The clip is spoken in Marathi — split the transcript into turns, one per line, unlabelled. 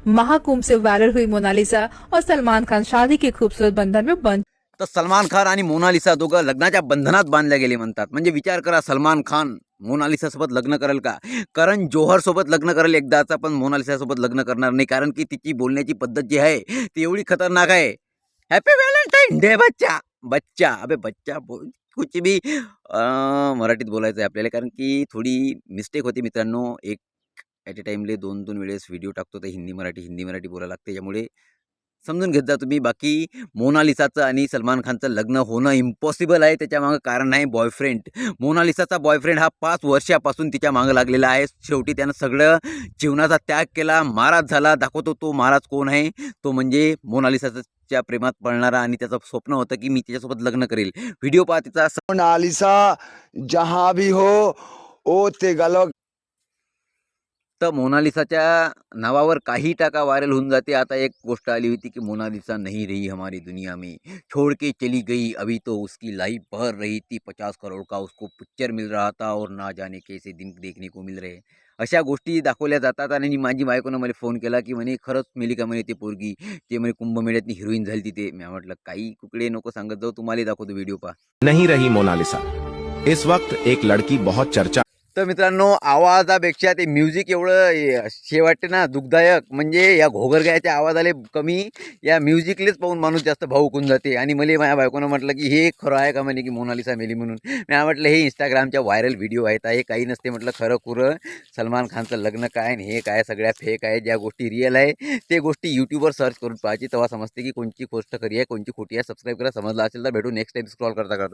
महाकुंभ से वायरल हुई मोनालिसा और सलमान खान शादी के खूबसूरत बंधन में बंद।
तर सलमान खान आणि मोनालिसा दोघं लग्नाच्या बंधनात बांधल्या गेले म्हणतात. म्हणजे विचार करा, सलमान खान मोनालिसा सोबत लग्न करेल का? करण जोहर सोबत लग्न करेल एकदाचा, पण मोनालिसा सोबत लग्न करणार नाही. कारण की तिची बोलण्याची पद्धत जी आहे ती एवढी खतरनाक आहे. हॅपी व्हॅलेंटाईन डे बच्चा. बच्चा अबे बच्चा बोल कुछ भी मराठीत बोलायचं आहे आपल्याला, कारण की थोडी मिस्टेक होती मित्रांनो. एक ॲट अ टाईमले 2-2 वेळेस व्हिडिओ टाकतो तर हिंदी मराठी बोलायला लागते. त्यामुळे समजून घेत जा तुम्ही. बाकी मोनालिसाचं आणि सलमान खानचं लग्न होणं इम्पॉसिबल आहे. त्याच्यामागं कारण आहे बॉयफ्रेंड. मोनालिसाचा बॉयफ्रेंड हा 5 वर्षापासून तिच्या मागं लागलेला आहे. शेवटी त्यानं सगळं जीवनाचा त्याग केला, महाराज झाला. दाखवतो तो महाराज कोण आहे. तो म्हणजे मोनालिसाच्या प्रेमात पडणारा, आणि त्याचं स्वप्न होतं की मी तिच्यासोबत लग्न करेल. व्हिडिओ पहा तिचा.
मोनालिसा जहाँ भी हो ओ ते गलत.
तर मोनालिसाच्या नावावर काही टाका व्हायरल होऊन जाते. आता एक गोष्ट आली होती की मोनालिसा नहीं रही हमारी दुनिया में, छोड़ के चली गई, अभी तो उसकी लाइफ बहर रही थी, 50 करोड़ का उसको पिक्चर मिल रहा था और ना जाने कैसे दिन देखने को मिल रहे. अशा गोष्टी दाखवल्या जातात. आणि माझी बायकोनं मला फोन केला की म्हणे खरंच मेली का म्हणे ती पोरगी, ते म्हणे कुंभमेळ्यातली हिरोईन झाली तिथे. मी म्हटलं काही कुकडे नको सांगत जाऊ, तुम्हाला दाखवतो व्हिडिओ पहा.
नहीं रही मोनालिसा. इस वक्त एक लड़की बहुत चर्चा
तर मित्रांनो, आवाजापेक्षा ते म्युझिक एवढं हे वाटते ना दुःखदायक. म्हणजे या घोगरगायच्या आवाजाले कमी या म्युझिकलेच पाहून माणूस जास्त भावुक होऊन जाते. आणि मला माझ्या बायकोनं म्हटलं की हे खरं आहे का म्हणे की मोनालिसा मेली म्हणून. मी म्हटलं हे इंस्टाग्रामच्या व्हायरल व्हिडिओ आहेत, हे काही नसते म्हटलं. खरं खुरं सलमान खानचं लग्न काय आणि हे काय सगळ्या फेक आहे. ज्या गोष्टी रिअल आहे ते गोष्टी यूट्यूबवर सर्च करून पाहायची, तेव्हा समजते की कोणची गोष्ट खरी आहे कोणची खोटी आहे. सबस्क्राईब करा, समजलं असेल तर भेटू नेक्स्ट टाइम स्क्रॉल करता करता.